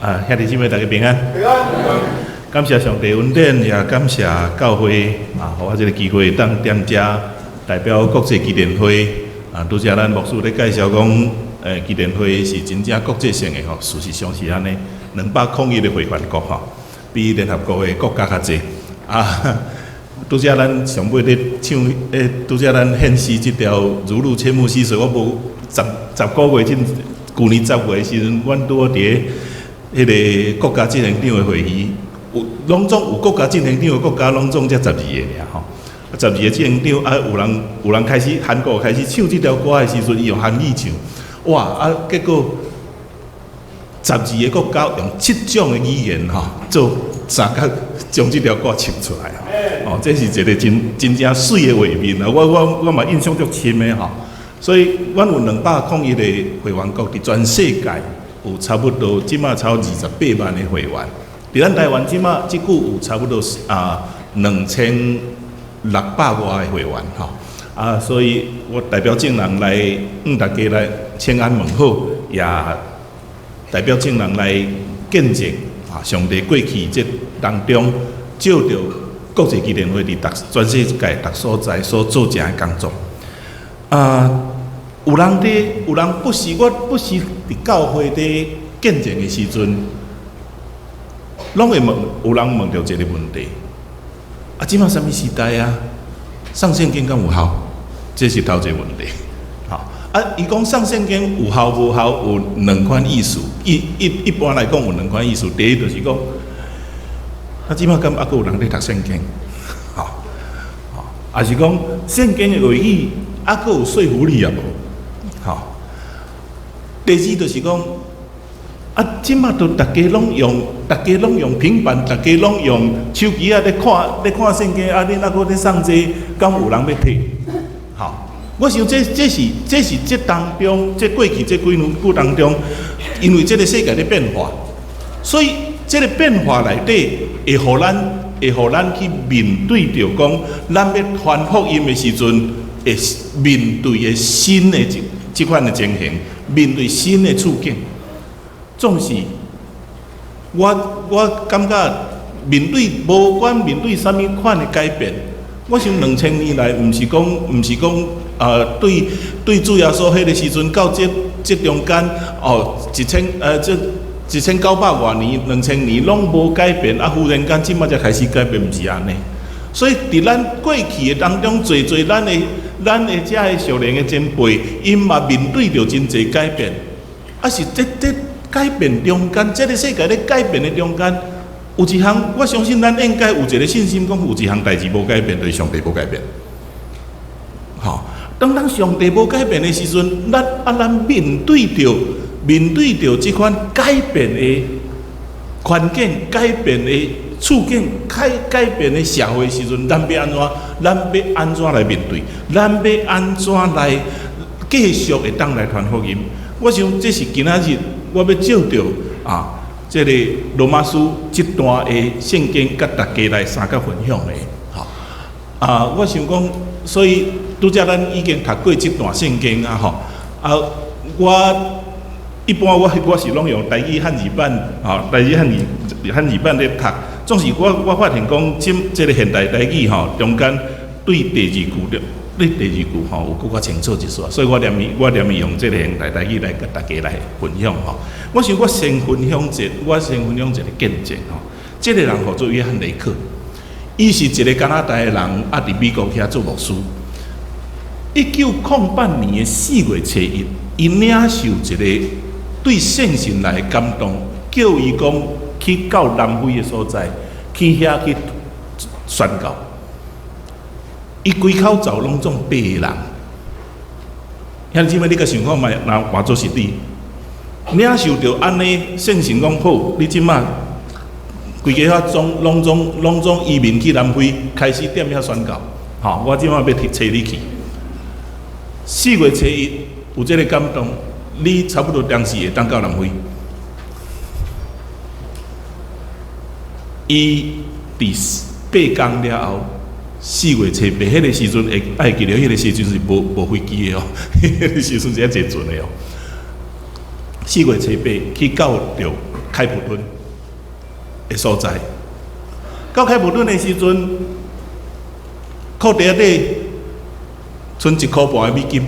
兄弟姊妹大家平安。平安。感谢上帝恩典，也感谢教会互我这个机会，当踮遮代表国际基甸会拄则咱牧师咧介绍讲，基甸会是真正国际性的吼，事实上是安尼，201个会员国吼，比联合国的国家较济拄则咱上尾咧唱，拄则咱献诗这条如入千木溪水，我无十个月去年10月的时阵，阮拄好伫迄个国家进行长的会议，拢总有国家进行长的国家，拢总才12个尔吼。12个进行长有人开始韩国开始唱这条歌的时阵，伊用韩语唱，哇！结果12个国家用7种的语言吼做三角将这条歌唱出来哦，这是一个真正水的画面啊！我嘛印象足深的吼。所以，阮有201个会员国，伫全世界有差不多，即马超28万的会员。伫咱台湾即马即久有差不多2600外的会员吼。所以我代表众人来大家来请安问好，也代表众人来见证上帝过去这当中，照着国际基甸会伫全世界各所在所做成的工作。有人不是伫教会伫见证的时阵，拢会有人问到一个问题：即马什么时代啊？上圣经敢有效？这是头一个问题。伊讲上圣经有效无效有2款意思。一般来讲有2款意思。第一就是讲，即马敢还佫有人咧读圣经？也是讲圣经的话语还佫有说服力啊无？第二就是讲，即马都大家拢用平板，大家拢用手机咧看圣经，恁还佫咧送这，敢有人要摕？我想这是这当中，这过去这几年久当中，因为这个世界咧变化，所以这个变化内底会互咱去面对着讲，咱要传福音的时阵，会面对的新的这款的情形，面对新的处境。总是我感觉无管面对什么款的改变，我想2000年来，毋是讲对主耶稣迄个时阵到这中间1900多年2000年拢无改变，忽然间即马才开始改变，毋是安尼。所以伫咱过去的当中，做咱的遮的少年的前辈，因嘛面对着真侪改变，是这改变中间，这个世界咧改变的中间，有一项我相信咱应该有一个信心，讲有一项代志无改变，就是上帝无改变。当咱上帝无改变的时阵，咱面对着这款改变的环境、改变的处境、改变的社会时阵，咱要安怎来面对？咱要安怎来继续会当来传福音？我想这是今仔日我要照着这个罗马书这段的圣经，甲大家来三角分享的。我想讲，所以拄则咱已经读过这段圣经我一般我是拢用台语汉字版，台语汉字版咧读。总是我发现讲，这个现代台语中间对第二句有更加清楚一些，所以我念伊用这个现代台语来甲大家来分享我想我先分享一个见证这个人叫做约翰雷克，伊是一个加拿大的人，伫美国遐做牧师。1908年4月初1，伊领受一个对圣神来的感动，叫伊讲去到南非的所在，去遐去宣教。伊规口罩拢总白人，兄弟们，你甲想看卖，若换做是你，领受着安尼圣神讲好，你即马规家遐拢总移民去南非，开始踮遐宣教。我即马要找你去。4月初1有这个感动，你差不多当时会当到南非。伊伫8天了后，4月初8迄个时阵，会记得迄个时阵是无飞机的迄个时阵是坐船的4月初8去到着开普敦的所在。到开普敦的时阵，裤袋底剩1块半的美金。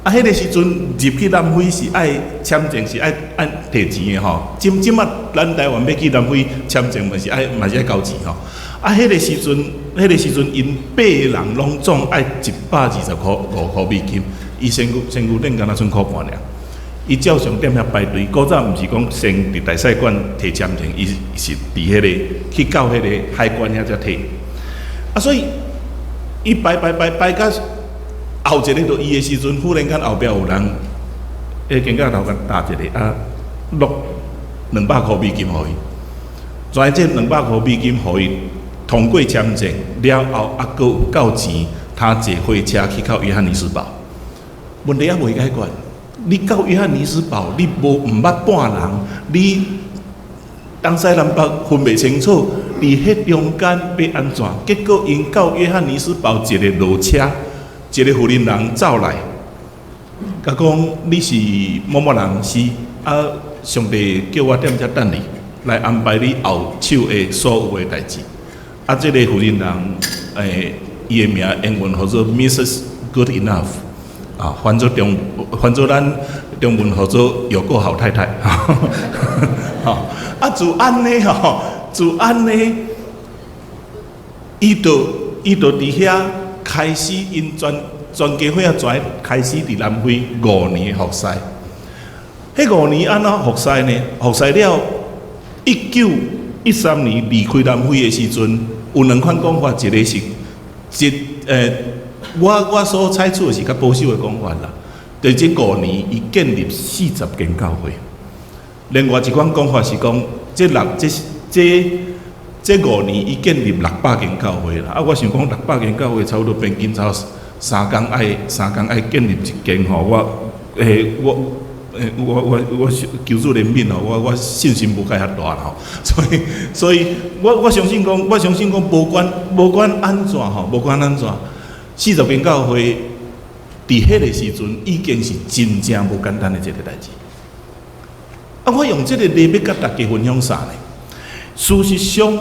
啊，迄个时阵入去南非是爱签证是爱摕钱的吼。即马咱台湾要去南非签证嘛是爱交钱吼。啊，迄个时阵因8个人拢总爱120块5块美金，伊身躯顶敢若剩块半尔。伊照常踮遐排队，古早毋是讲先伫大使馆摕签证，伊是伫迄个去到迄个海关遐才摕。啊，所以伊排到后一个到伊的时阵，忽然间后壁有人，警察头壳打一个啊，落200块美金互伊。跩这200块美金互伊通过签证了后，啊，佫够钱，他坐火车去到约翰尼斯堡。问题还未解决。你到约翰尼斯堡，你毋捌半人，你东西南北分袂清楚，伫迄中间要安怎？结果因到约翰尼斯堡一个落车，一个富人人走来，甲讲你是某某人是啊，上帝叫我踮遮等你，来安排你后手的所有的代志。啊，这个富人人伊的名英文叫做 Mrs. Good Enough。啊，翻做咱中文叫做有够好太太，哈，啊，自安呢，伊就伫遐开始因全家伙仔开始伫南非5年的服侍。迄5年安怎服侍呢？服侍了1913年离开南非的时阵，有2款讲法，一个是我所采取的是较保守的讲法啦，就是这5年伊建立40间教会。另外一款讲法是讲，这5年伊建立600间教会啦。啊，我想讲600间教会差不多平均差3天爱建立一间吼。我求主怜悯吼，我信心无介遐大吼。所以我相信讲，无管安怎吼，无管安怎。40间教会，伫迄个时阵已经是真正无简单的一个代志。啊，我用这个例要甲大家分享啥呢？事实上，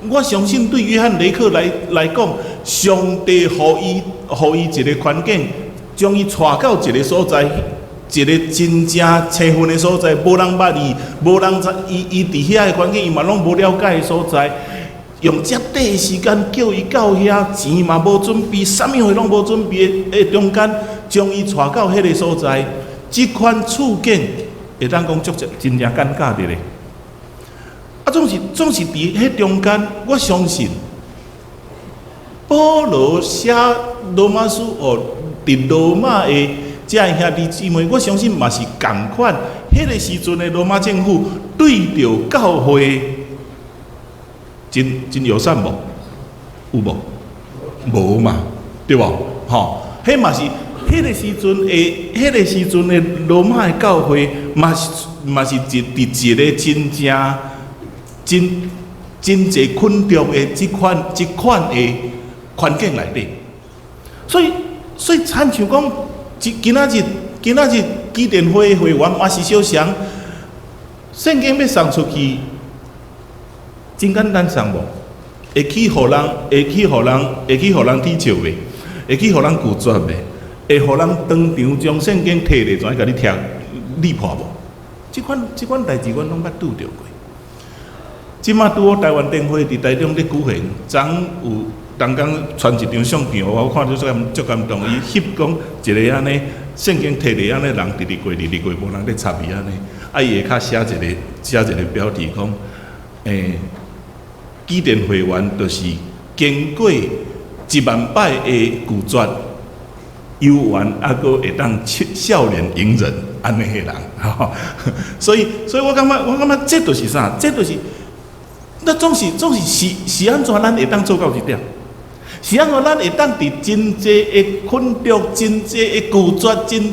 我相信对约翰雷克来讲，上帝予伊一个环境，将伊带到一个所在，一个真正青分的所在，无人捌伊，无人知伊伫遐的环境，伊嘛拢无了解的所在。用遮短的时间叫伊到遐，钱嘛无准备，啥物货拢无准备的中间，将伊带到迄个所在，即款处境会当讲真正尴尬的咧。啊，总是伫迄中间，我相信保罗写罗马书伫罗马的遮兄弟姊妹，我相信嘛是共款。迄个时阵的罗马政府对着教会。真友善无？有无？无嘛，对无？吼，迄嘛是迄个时阵的罗马的教会，嘛是伫一个真济困重的即款的环境内底。所以亲像讲，今仔日基甸会会员我是小翔，圣经要送出去。真简单送无，会去互人踢笑袂，会去互人拒绝袂，会互人当场将圣经摕来，怎甲你听理破无？即款代志，阮拢捌拄着过。即马拄好台湾灯会伫台中咧举行，昨有同工传一张相片，我看到足感动。伊翕讲一个安尼圣经摕来安尼，人直过，无人咧插伊安尼。啊，伊下骹写一个标题讲，基甸会员就是经过10000摆的拒绝，有缘还佫会当笑脸迎人安尼个人，所以我感觉这就是啥？这就是那总是安怎咱会当做到一点？是安怎咱会当伫真济的困惑、真济的拒绝、真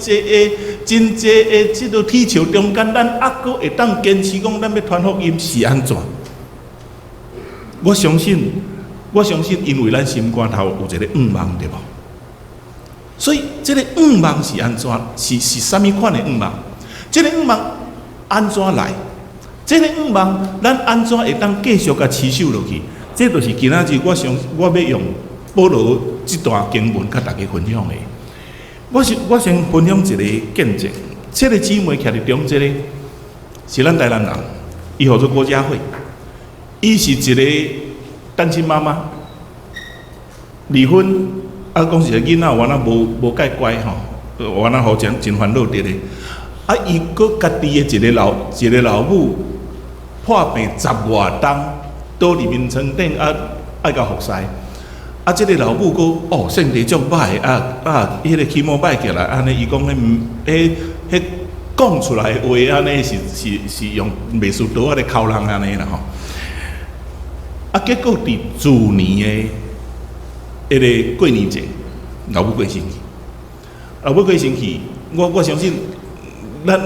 济的即个踢球中间，咱还佫会当坚持讲咱要传福音是安怎？我相信，因为咱心肝头有一个望，对无？所以，这个望是安怎？是啥物款的望？这个望安怎来？这个愿望，咱安怎会当继续甲持守落去？这就是今仔日我要用保罗这段经文甲大家分享的。我先分享一个见证，这个姊妹徛伫中，这个是咱台南人，伊号做郭家慧，伊是一个单亲妈妈，离婚，讲是个囡仔原来无介乖吼，原来好真烦恼的咧。伊搁家己的一个老母破病10外冬，倒入眠床顶爱甲服侍。这个老母搁身体足歹，迄个起毛歹起来，安尼伊讲迄讲出来的话，安尼是用袂输刀仔咧敲人安尼啦吼。结果伫去年的迄个过年前，老母过身去，我相信。咱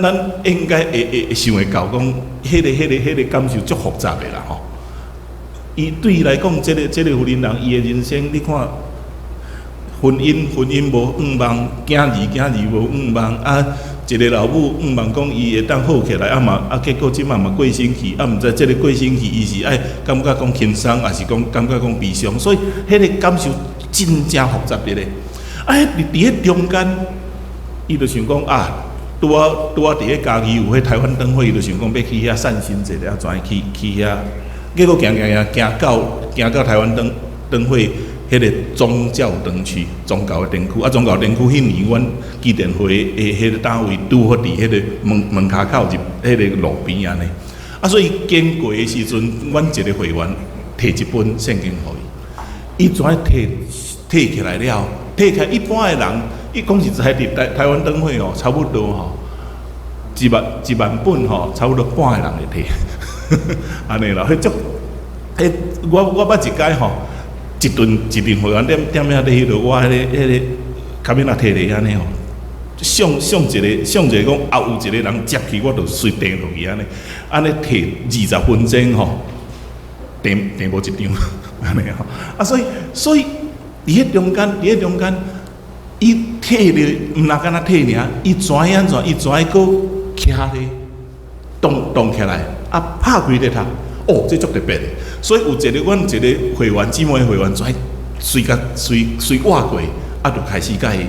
应该会想会到讲，迄个感受足复杂的啦吼。伊对伊来讲，这个妇人人，伊的人生，你看，婚姻无愿望，囝儿无愿望，一个老母愿望讲伊会当好起来，结果即嘛过身去，毋知这个过身去，伊是爱感觉讲轻松，还是讲感觉讲悲伤，所以迄个感受真正复杂的咧。伫迄中间，伊就想讲拄啊！伫迄家己有迄台湾灯会，伊就想讲要去遐散心者，怎去遐？结果行到台湾灯会迄个宗教灯区、宗教的灯区。宗教灯区迄年，阮基电会的迄个单位拄好伫迄个门骹口入迄个路边安尼。所以经过的时阵，阮一个会员摕一本圣经互伊，伊怎摕起来了？摕起来一般的人。伊讲是在台湾灯会差不多1万本差不多半个人会摕，安尼啦。迄我捌一届一顿会员点遐咧迄落，我迄个卡面摕咧安尼想一个讲有一个人接去，我就随订落去安尼摕20分钟订无一张安尼所以伫迄中间。伊摕着，毋若干那摕尔，伊怎样？伊怎样搁徛咧，动起来，拍开咧读，这足特别的。所以有阮一个会员姊妹会员，随挖过，就开始甲伊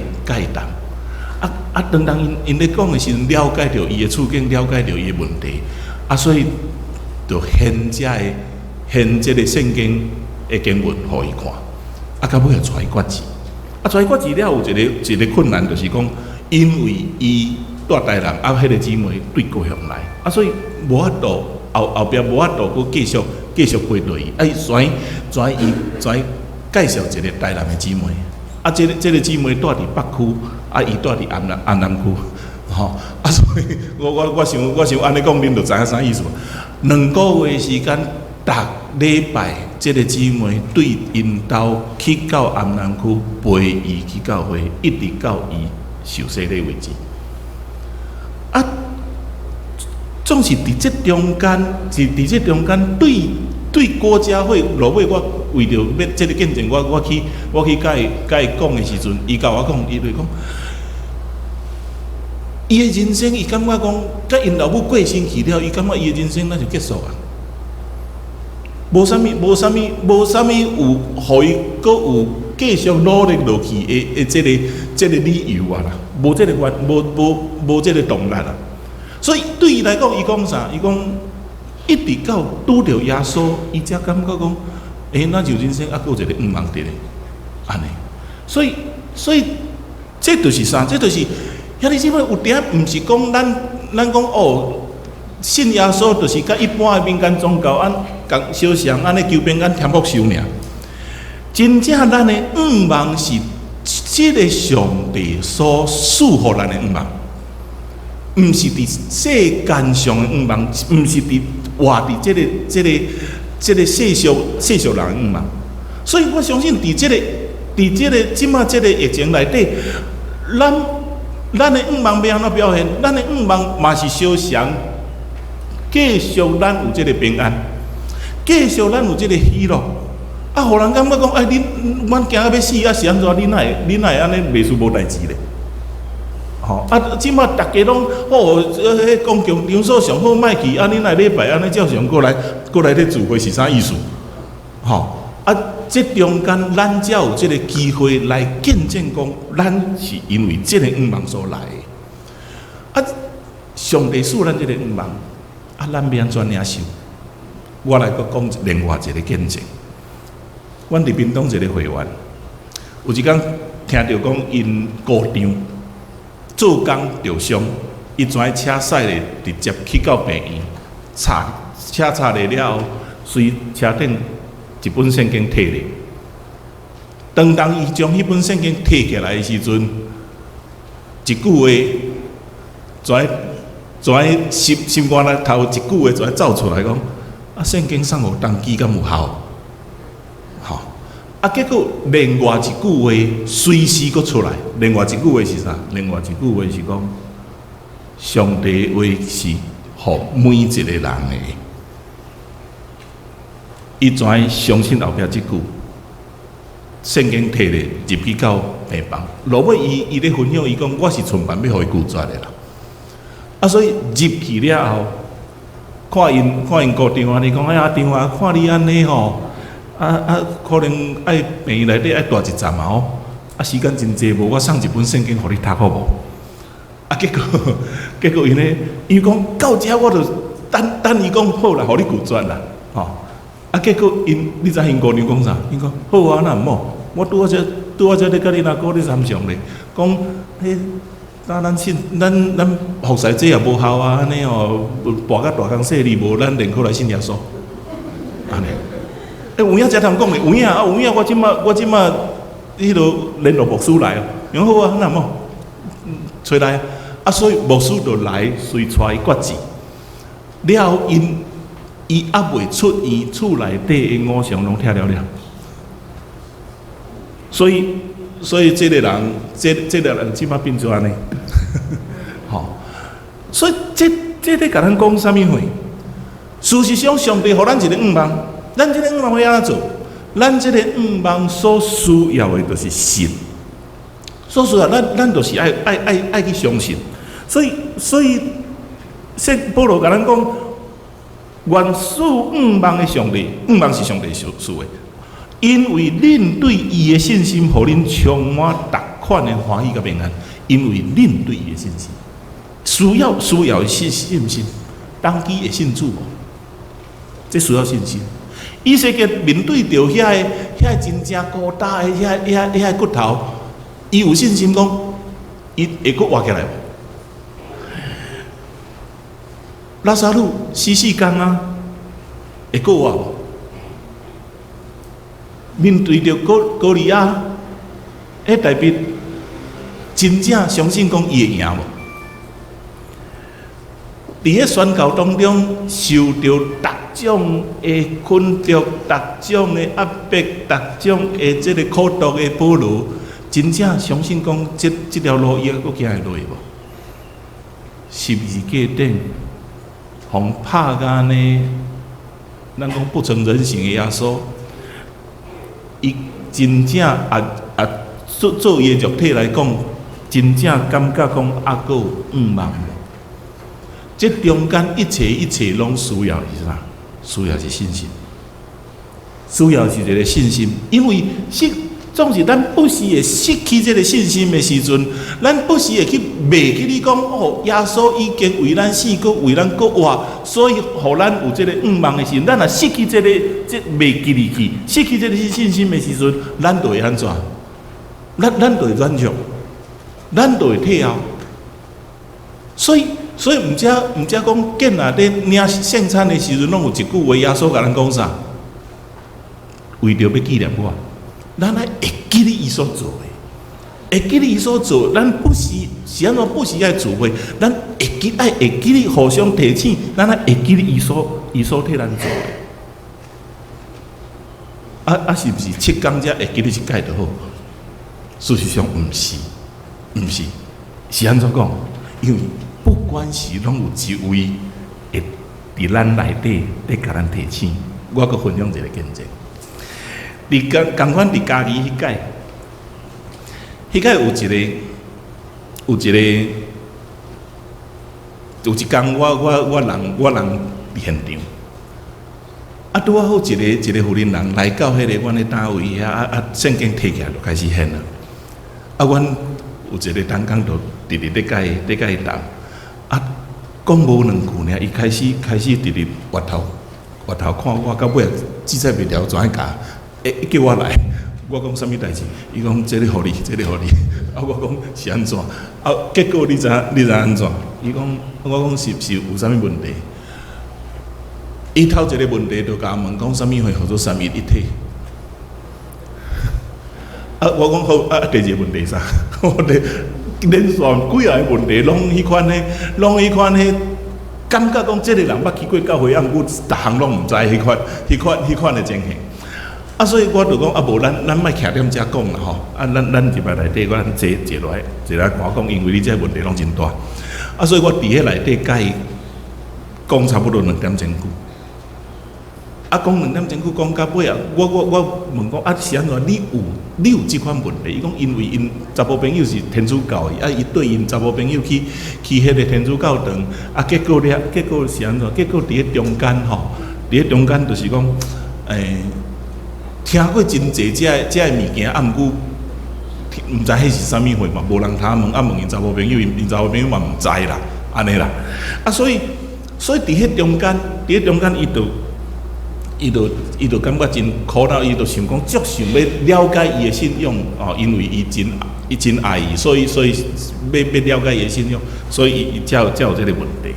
谈。当因咧讲的时阵，了解着伊的处境，了解着伊的问题，所以就献这个圣经的经文互伊看，到尾又带伊决志。带伊决志了，有一个困难，就是讲，因为伊住台南，迄个姊妹对高雄来，所以无法度后壁无法度搁继续陪落伊，伊怎介绍一个台南的姊妹，这个姊妹住伫北区，伊住伫安南区，所以我想安尼讲，恁就知影啥意思无？2个月时间，逐礼拜。这个姊妹对因兜去到安南区陪伊去教会，一直到伊受洗礼为止。总是伫这中间，对郭家慧落尾，我为着要这个见证，我去甲伊讲的时阵，伊甲我讲，伊就讲，伊的人生，伊感觉讲，甲因老母过身去了，伊感觉伊的人生那就结束啊。无啥物有，互伊搁有继续努力落去的这个理由啦，无这个无这个动力啦。所以对伊来讲，伊讲啥？伊讲一直到拄着耶稣，伊才感觉讲，那就人生还有一个愿望伫咧，安尼。所以这就是啥？这就是遐你姊妹有点，毋是讲咱讲信耶稣就是甲一般的民间宗教共相像安尼求平安添福寿尔。真正咱的愿望是这个上帝所赐予咱的愿望，毋是伫世间上的愿望，毋是伫活伫这个世俗人的愿望。所以我相信伫这个即马这个疫情内底，咱的愿望要安怎表现？咱的愿望嘛是相像。继续咱有这个平安，继续咱有这个喜乐，互人感觉讲，阮惊到要死，是安怎？恁哪会安尼袂输无代志咧？即马大家拢迄公共场所上好莫去，恁来礼拜安尼照常过来咧聚会是啥意思？这中间咱才有这个机会来见证讲，咱是因为这个愿望所来的。上帝赐咱这个愿望，咱要安怎领受？我来讲另外一个见证。阮伫屏东一个会员，有一天听到讲因高场做工受伤，伊跩车驶咧，直接去到病院，车查咧了后，随车顶一本圣经摕咧。当伊将迄本圣经摕起来的时阵，一句话，心肝内头一句话跩走出来讲：圣经送互当机敢有效？结果另外一句话随时佫出来，另外一句话是啥？另外一句话是讲，上帝话是互每一个人的。伊跩相信后壁即句，圣经摕咧入去到病房，落尾伊咧分享，伊讲我是存办要互伊拒绝的啦。所以入去了后，看因高场啊，你讲场啊，看你安尼吼。可能爱病院内底爱大一站嘛时间真济无，我送一本圣经互你读好无？结果因讲到遮我就等伊讲好啦，互你拒绝啦，结果你知因姑娘讲啥？因讲好啊，那毋好，我拄好遮咧甲你阿哥咧参详咧，讲咱服侍这也无效啊，安尼跋到大工细哩无，咱连过来信耶稣，安尼。有影才通讲咧，有影，我即马迄落联络牧师来啊，讲好啊，那么找来所以牧师就来随带伊决志，了后伊还未出院，厝内底的五常拢听了。所以这个人，这个人即马变做安尼，所以这咧甲咱讲啥物货？事实上，上帝互咱一个愿望。咱这个愿望要安怎做？咱这个愿望所需要的就是信，所需要咱就是爱去相信。所以圣保罗甲咱讲，愿使愿望的上帝，愿望是上帝所赐的，因为恁对伊的信心，互恁充满逐款的欢喜甲平安。因为恁对伊的信心，需要的信心，当机会信主无？这需要信心。以色列面对着遐真正高大的遐骨头，伊有信心讲，伊会阁活起来无？拉萨路死天啊，会阁活无？面对着哥利亚，大卫真正相信讲伊会赢无？伫迄宣告当中，受到逐种的困毒、逐种的压迫、逐种的这个苦毒的保罗，真正相信讲这条路伊还阁行会落无？十字架顶，互拍甲呢，咱讲不成人形的耶稣，伊真正做伊的肉体来讲，真正感觉讲还阁有愿望。这中间一切拢需要是啥？需要是信心，需要是一个信心。因为总是咱不时会失去这个信心的时阵，咱不时会去卖去你讲耶稣已经为咱死，搁为咱搁活，所以互咱有这个愿望的时阵，咱若失去这卖记入去，失去这个信心的时阵，咱就会安怎？咱就会软弱，咱就会退后。所以毋只讲见啊！咧领圣餐的时阵，拢有一句话，耶稣甲咱讲啥？为着要纪念我，咱爱会记你伊所做的，会记你伊所做。咱不是安怎不是爱自毁，咱会记你互相提醒，咱爱会记你伊所替咱做的。是毋是7天才会记你一届就好？事实上毋是，是安怎讲？因为不管是拢有一位会伫咱内底咧甲咱提醒，我阁分享一个见证。共款伫家己迄届有一个有一天我人现场，啊，拄啊好一个妇人人来到迄个阮的单位遐，圣经摕起来就开始献了。啊，阮有一个同工就直咧甲伊谈，啊，讲无两句尔，伊开始直咧挖头看我，到尾实在袂了，怎样教？叫我来，我讲啥物代志？伊讲这个互你，啊，我讲是安怎？啊，结果你知安怎？伊讲，我讲是有啥物问题？伊头一个问题就甲我问讲啥物会合作三位一体？啊，我讲好，啊，第二个问题啥？我哋连续几个问题，拢迄款呢，感觉讲这个人捌去过教会，啊，毋过逐项拢毋知迄款的情形。啊，所以我就讲啊，无咱莫徛踮遮讲啦吼。啊，咱入来内底，我坐来看讲，因为你这问题拢真大。啊，所以我伫迄内底甲伊讲差不多2点钟久。啊，讲2点钟久，讲到尾啊，我问讲啊，是安怎？你有即款问题？伊讲因为因查甫朋友是天主教的，啊，伊对因查甫朋友去迄个天主教堂，啊，结果是安怎？结果伫迄中间吼，伫迄中间就是讲，听过真济遮个物件，啊，毋过毋知迄是啥物货嘛，无人通问，啊，问因查某朋友，因查某朋友嘛毋知啦，安尼啦，啊，所以伫迄中间，伊就感觉真苦恼，伊就想讲，足想要了解伊的信仰哦，因为伊真爱伊，所以要了解伊的信仰，所以伊才有这个问题。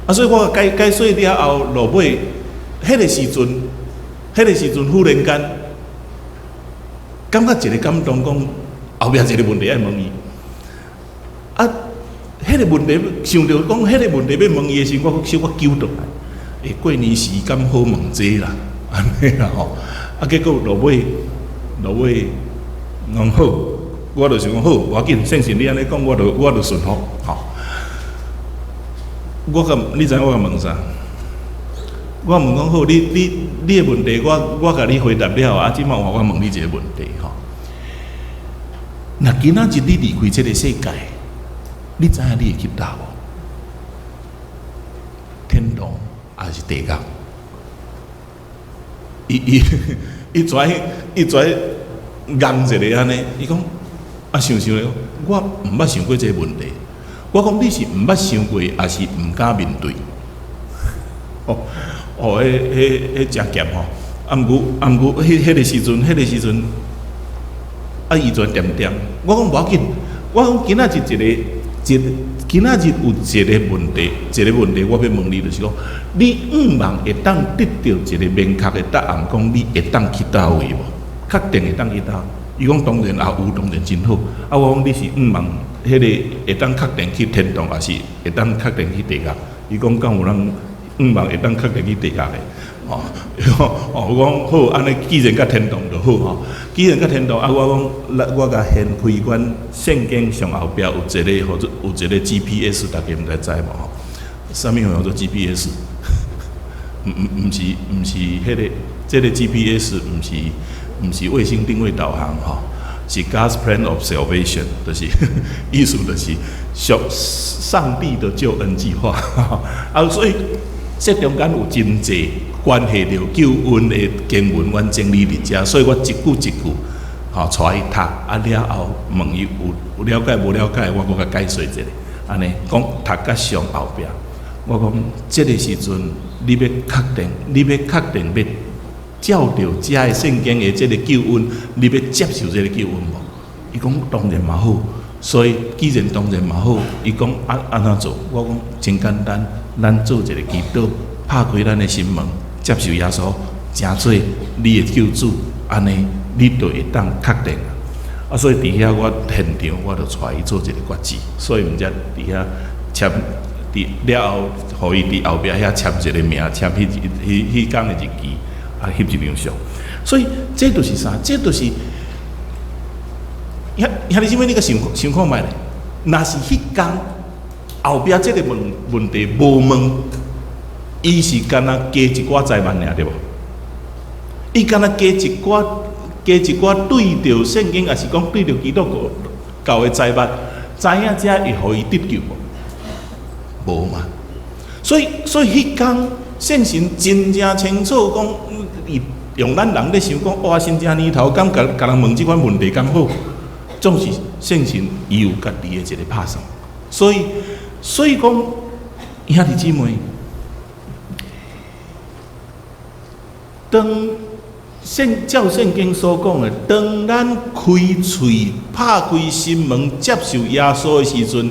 啊，所以我解说了后，落尾迄个时阵忽然间，感觉一个感动，讲后壁一个问题要问伊。啊，迄个问题想着讲，迄个问题要问伊的时候，我小可揪倒来。过年时敢好问这啦，安尼啦吼。啊，结果落尾讲好，我就想讲好，无要紧，相信你安尼讲，我就顺服吼。你知影我甲问啥？我问讲好，你的问题，我甲你回答了，啊，即摆我问你一个问题吼。若今仔日你离开这个世界，你知影你会去倒无？天堂还是地狱？伊跩硬一个安尼，伊讲啊，想咧，我毋捌想过这个问题。我讲你是毋捌想过，还是毋敢面对？迄真咸吼！啊，毋过，迄个时阵，啊，伊就点。我讲无要紧，我讲今仔日今仔日有一个问题，我要问你，就是讲，你毋茫会当得到一个明确的答案，讲你会当去倒位无？确定会当去倒？伊讲当然也有，当然真好。啊，我讲你是毋茫迄个会当确定去天堂，还是会当确定去地狱？伊讲敢有人毋茫会当确定去地狱的？我讲好，安尼既然甲天堂就好吼。既然甲天堂，啊，我甲掀开阮圣经上后壁有一个 GPS， 大家毋知无吼？啥物叫做 GPS？ 毋是迄个，这个 GPS 毋是卫星定位导航吼，是 God's plan of salvation， 就是意思就是上帝的救恩计划。啊，所以这中间有真济关系到救恩的经文，阮整理伫遮，所以我一句一句吼带伊读，啊了后问伊有了解无了解，我甲解说一下，安尼讲读到上后壁，我讲这个时阵你要确定要照着遮的圣经的这个救恩，你要接受这个救恩无？伊讲当然嘛好，所以既然当然嘛好，伊讲安怎做？我讲真简单，咱做一个祈祷，拍开咱的心门。接受耶稣，成做你的救主，安尼你就会当确定啊！所以伫遐我现场我就带伊做一个决志，所以毋则伫遐签了后，互伊伫后壁遐签一个名，签迄天的日期，啊，翕一张相。所以这就是啥？这就是遐你啥物？你个想看觅咧？若是迄天后壁这个问题无问。伊是干那加一寡财万尔对无？伊干那加一寡对着圣经，还是讲对着基督教的财万？知影才会互伊得救无嘛？所以迄天圣神真正清楚讲，伊用咱人咧想讲，哇，真正年头敢甲人问即款问题敢好，总是圣神伊有家己的一个拍算。所以讲，兄弟姊妹，当照圣经所讲的，当咱开喙、拍开心门，接受耶稣的时阵，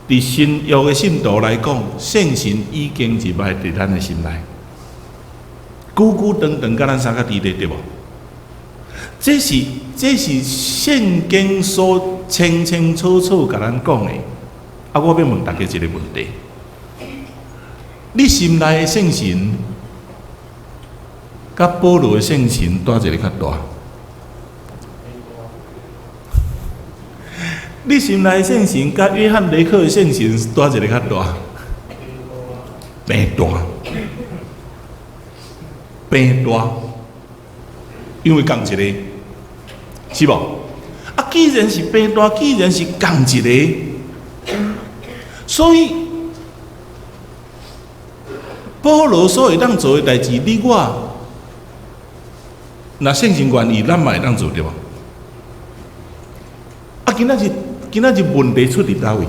伫新约的信徒来讲，圣神已经入来伫咱的心内，久久长长，甲咱三个伫咧，对无？这是圣经所清清楚楚甲咱讲的。啊，我要问大家一个问题：你心内的圣神？甲保罗的圣神哪一个较大？你心内的圣神甲约翰雷克的圣神哪一个较大？平大，平大，因为共一个，是无？啊，既然是平大，既然是共一个，所以保罗所会当做的代志，你我。那圣神愿意，咱嘛会当做对无？啊，今仔日问题出伫叨位？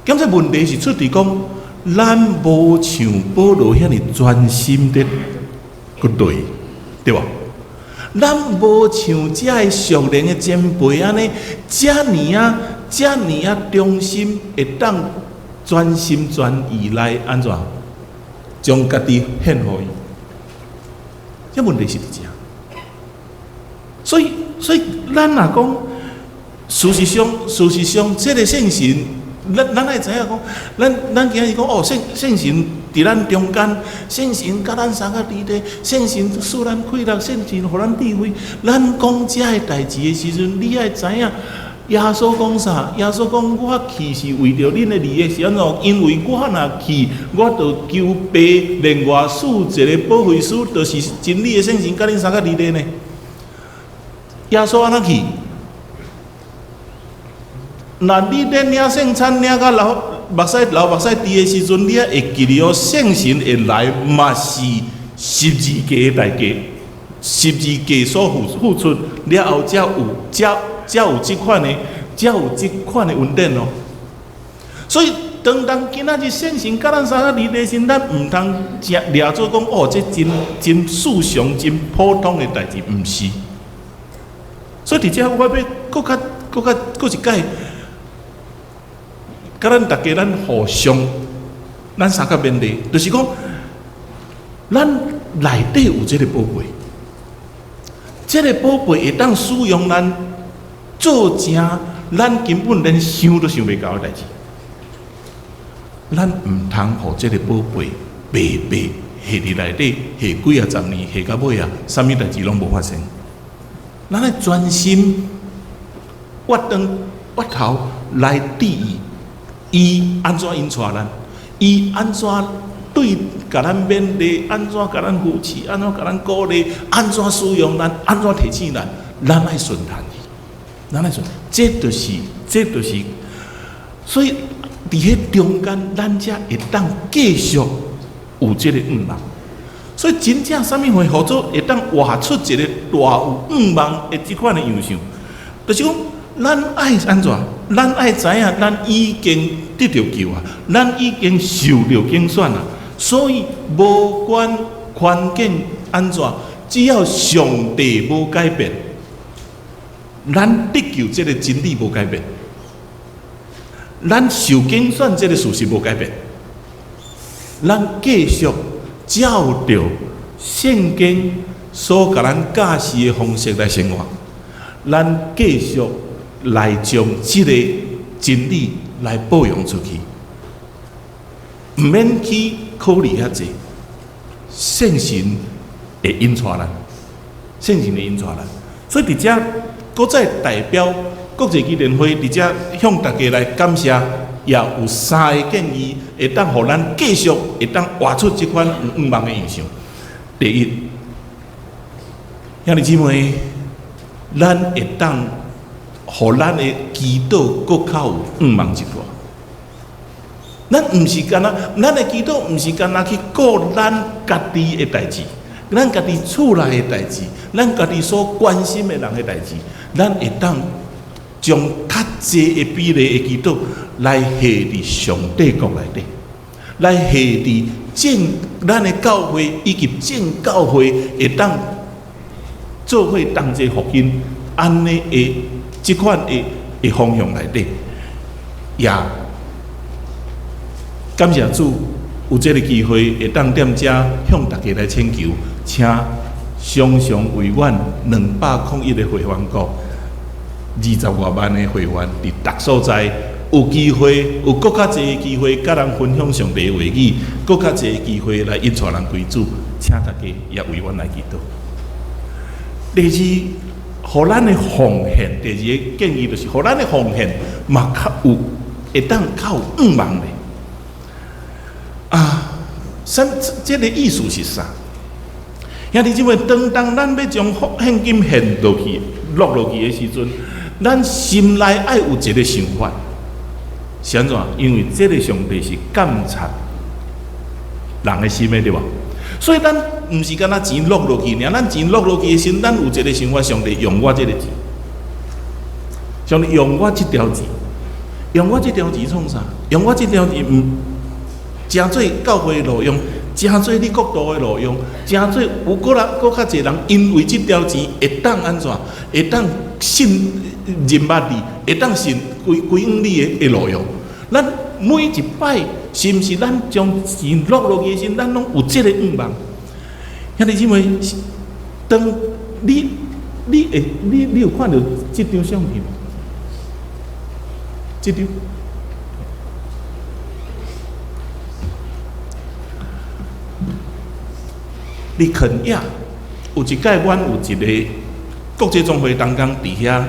今仔问题是出伫讲，咱无像保罗遐尼专心的去对，对无？咱无像遮个熟练的前辈安尼，遮尔忠心，会当专心专意来安怎，将家己献互伊。这问题是伫遮，所以咱若讲，事实上，这个圣神，咱爱知影讲，咱今日讲哦，圣神伫咱中间，圣神甲咱三个伫咧，圣神使咱快乐，圣神互咱智慧。咱讲遮个代志的时阵，你爱知影。耶稣讲啥？耶稣讲：“我去是为着恁的利益，是安怎？因为我若去，我就求爸另外赐一个保惠师，就是真理的圣神，甲恁三个伫咧呢。”耶稣安怎去？那你咧领圣餐领到流目屎滴的时阵，你会记得哦，圣神会来，嘛是十字架的代价，十字架所付出了后，才有这款的稳定哦。所以，当今仔日圣神甲咱三个伫咧时，咱毋通掠做讲哦，这真世上真普通的代志，毋是。所以伫遮我要搁一解，甲咱大家咱互相，咱三个面对，就是讲，咱内底有这个宝贝，这个宝贝会当使用咱。做成咱根本连想都想袂到的代志，咱毋通互这个宝贝白白下伫内底，下几啊十年，下到尾啊，啥物代志拢无发生。咱爱专心挖头来注意，伊安怎引带咱，伊安怎对甲咱勉励，安怎甲咱扶持，安怎甲咱鼓励，安怎使用咱，安怎提醒咱，咱爱顺谈。咱来说，这就是，所以伫迄中间，咱才会当继续有这个愿望。所以真正啥物会合作，会当画出一个大有愿望的这款的样相，就是讲，咱爱安怎？咱爱知影，咱已经得到救啊，咱已经受到拣选啊。所以无管环境安怎，只要上帝无改变。咱得救这个真理无改变，咱受拣选这个事实无改变，咱继续照着圣经所甲咱教示的方式来生活，咱继续来将这个真理来保养出去，唔免去考虑遐济，圣神会引带咱，圣神会引带咱，所以伫遮。搁再代表国际基联会伫遮向大家来感谢，也有三个建议，会当互咱继续会当画出这款愿望的印象。第一，兄弟姊妹，咱会当互咱的祈祷搁较有望一段。咱毋是干那，咱的祈祷毋是干那去顾咱家己的代志，咱家己厝内的代志，咱家己所关心的人的代志，咱会当将较济的比例的祈祷来下伫上帝国内底，来下伫咱的教会以及正教会会当做伙同齐复兴，安尼的即款的方向内底，也感谢主有这个机会会当踮遮向大家来请求，请常常为阮201个会员国20多万的会员，伫逐所在有机会，有更较济的机会，甲人分享上帝的话语，更较济的机会来引带人归主，请大家也为阮来祈祷。第二，互咱的奉献，第二个建议就是，互咱的奉献嘛较有会当较有望的。这个意思是啥？兄弟姊妹，当咱要将现金献落去、落去的时阵，咱心内爱有一个想法，是安怎？因为这个上帝是监察人的心的，对吧？所以咱毋是干那钱落去尔，咱钱落去的时候，咱有一个想法，上帝用我这个钱，上帝用我这条钱，用我这条钱创啥？用我这条钱真做教会的路用，真做你国度的路用，真做有搁较侪人因为这条钱会当安怎？会当信认捌你，会当信归用你的路用。咱每一摆是毋是咱将钱落去的时，咱拢有这个望。兄弟姊妹，当你有看到这张相片吗？这张。伫肯亚有一届，阮有一个国际总会当工伫遐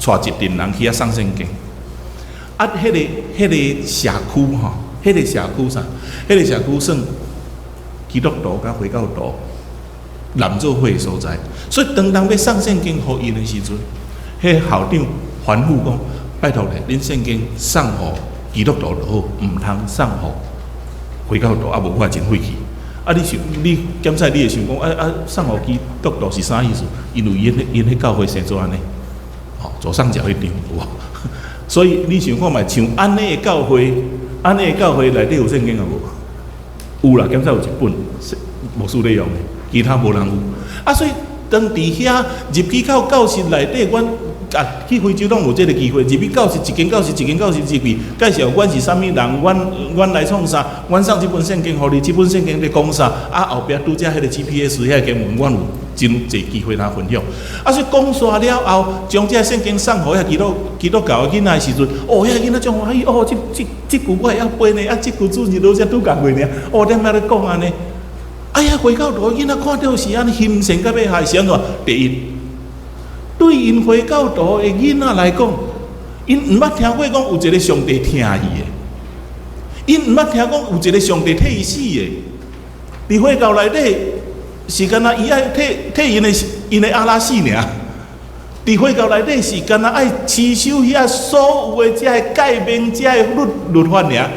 带一群人去遐送圣经。迄个社区吼，迄个社区啥？迄个社区算基督徒甲回教徒南做会所在。所以当要送圣经互因的时阵，迄校长吩咐讲：拜托咧，恁圣经送互基督徒就好，毋通送互回教徒，无我真费气。你检查你会想讲，送互基督徒是啥意思？因为因迄教会生做安尼，左上角迄张有无？所以你想看卖，像安尼的教会，内底有圣经啊无？有啦，检查有一本，牧师咧用的，其他无人有。所以当伫遐入去到教室内底，阮去非洲拢有这个机会，入去教室一间教室入去，介绍阮是啥物人，阮来创啥，阮送这本圣经互你，这本圣经咧讲啥，后壁拄则迄个 GPS 遐经文，阮有真侪机会通分享。所以讲煞了后，将这圣经送互遐基督教的囡仔的时阵，遐囡仔种欢喜，这句我会晓背呢，这句主日老师拄教过呢，踮遐咧讲安尼。回教徒囡仔看到是安尼心神甲要害，是安怎？第一，对因回教徒的囡仔来讲，因毋捌听过讲有一个上帝听伊的，因毋捌听讲有一个上帝替伊死的。伫回教内底是干那伊爱替因的阿拉死尔。伫回教内底是干那爱持守遐所有的遮个诫命、遮个律法尔，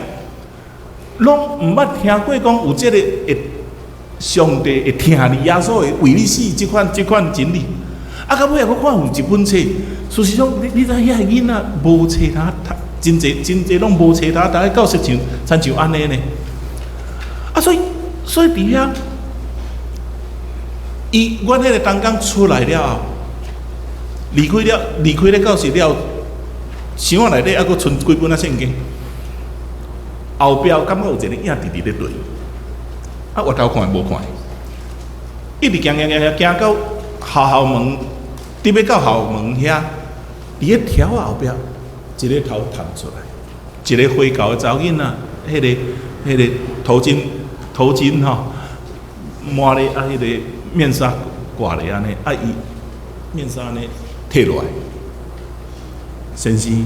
拢毋捌听过讲有这个上帝会听你耶稣会为你死这款真理。到尾我看有一本册，事实上你知遐个囡仔无册他读，真侪拢无册他，大概教室亲像安尼呢。所以伫遐，阮迄个当工出来了后，离开了教室了，箱仔内底还佫剩几本圣经，后壁感觉有一个影直咧对。我头看无看，一直行到校门，伫要到校门遐，伫迄条后壁，一个头探出来，一个回教的查某囡仔，迄个头巾吼，抹咧迄个面纱挂咧安尼，伊面纱安尼摕落来，先生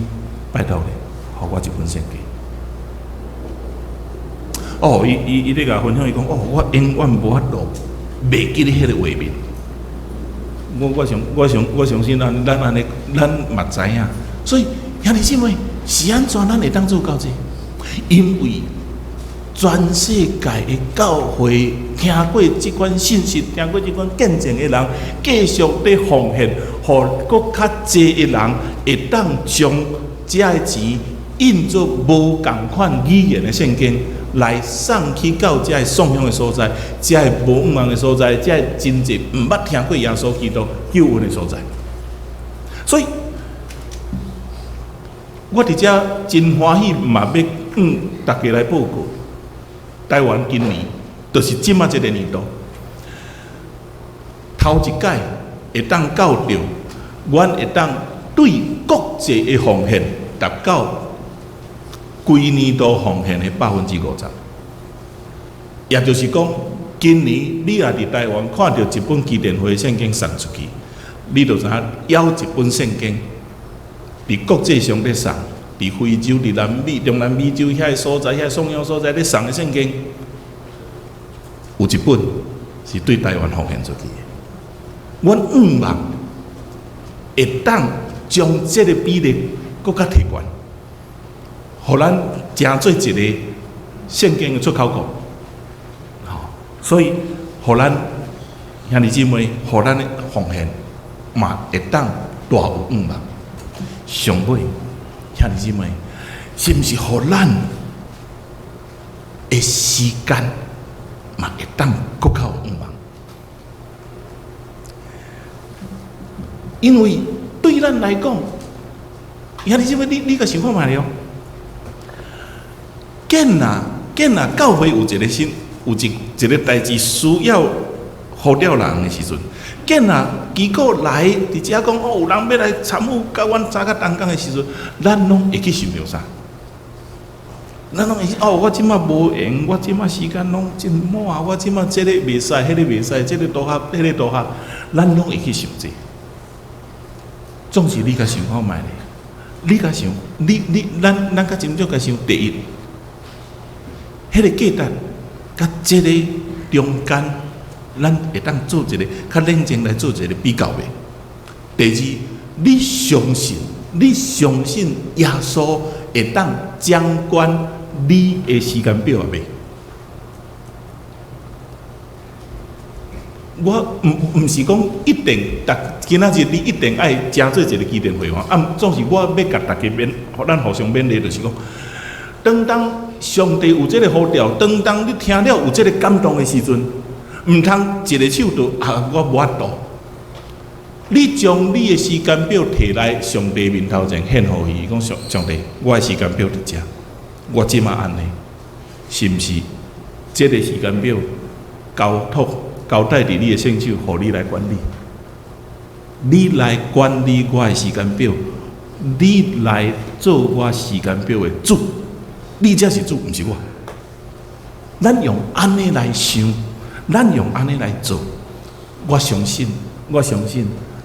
拜托咧，互我一本圣经。伊咧甲分享，伊讲我永远无法度袂记咧迄个画面，我相信咱安尼，咱嘛知影。所以兄弟姊妹，是安怎咱会当做到这？因为全世界的教会听过这款信息、听过这款见证的人，继续在奉献，互搁较济的人会当将这个钱印做无共款语言的圣经，来送去到这个送向的所在，这个无五万的所在，这个真济毋捌听过耶稣基督救恩的所在。所以，我伫遮真欢喜，嘛要大家来报告。台湾今年就是即马这个年度，头一届会当到着，阮会当对国际的奉献达到规年度奉献的50%，也就是讲，今年你也伫台湾看到一本基甸会圣经送出去，你就知影要一本圣经伫国际上咧送。伫非洲、伫中南美洲遐个所在、遐送养所在咧送的圣经，有一本是对台湾奉献出去的。阮5万会当将这个比例搁较提悬，互咱成做一个圣经的出口国。所以，互咱兄弟姊妹，互咱的奉献嘛会当大有5万。上尾。兄弟姊妹，是毋是互咱的时间嘛会当搁较有5万？因为对咱来讲，兄弟姊妹，你个想看卖了？见啊，教会有一个一个代志需要呼召人的时阵。见啊，结果来伫遮讲哦，有人要来参与，甲阮早较同工的时阵，咱拢会去想着啥？咱拢会去哦，我即马无闲，我即马时间拢真满，我即马这个袂使，迄个袂使，这个多合，迄个多合，咱拢会去想这。总是你甲想看卖咧，你甲想，咱甲真正甲想第一，迄个价值，甲这个中间。咱会当做一个较冷静来做一个比较呗。第二，你相信耶稣会当掌管你的时间表啊？袂？我毋是讲一定，今仔日你一定爱加做一个基甸会员。总是我要甲大家咱互相勉励，就是讲，当上帝有这个呼召，当你听了有这个感动的时阵。毋通一个手就我无法度。你将你的时间表摕来上帝面头前献互伊，讲上帝，我的时间表伫遮，我即马安尼，是毋是？这个时间表交代伫你的圣手，互你来管理。你来管理我的时间表，你来做我时间表的主，你才是主，毋是我。咱用安尼来想。咱用安尼来做，我相信，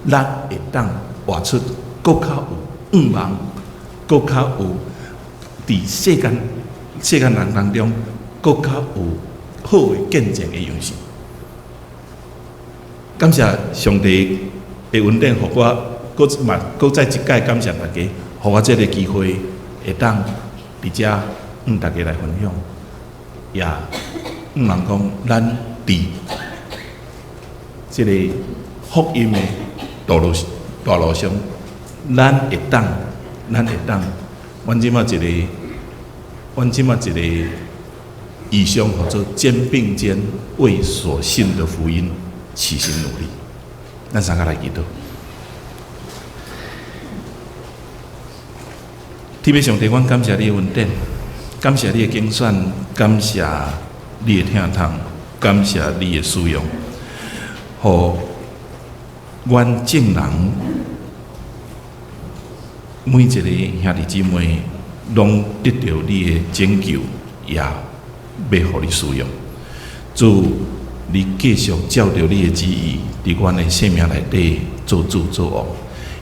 咱会当活出更较有5万，更较有伫世间人当中更较有好的见证的样式。感谢上帝的恩典，互我搁再一届感谢大家，互我这个机会会当伫遮大家来分享，也毋通讲咱。这个福音的道路上，咱会当，阮即马一个意向叫做肩并肩为所信的福音齐心努力。咱三个来祈祷。天父上帝，阮感谢你的恩典，感谢你的拣选，感谢你的听从。感谢你的使用，互阮众人每一个兄弟姊妹拢得到你的拯救，也要互你使用。主，你继续照着你的旨意，伫阮的生命内底做主做王，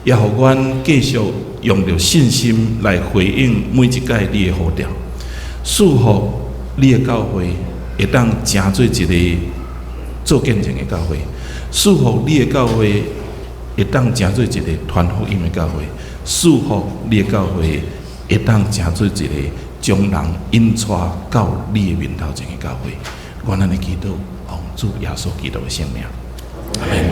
也互阮继续用着信心来回应每一届你的呼召，祝福你的教会。会当成做一个做见证的教会，祝福你的教会会当成做一个传福音的教会，祝福你的教会会当成做一个将人引带到你的面头前的教会。我咱的祈祷，奉主耶稣基督的圣名，阿门。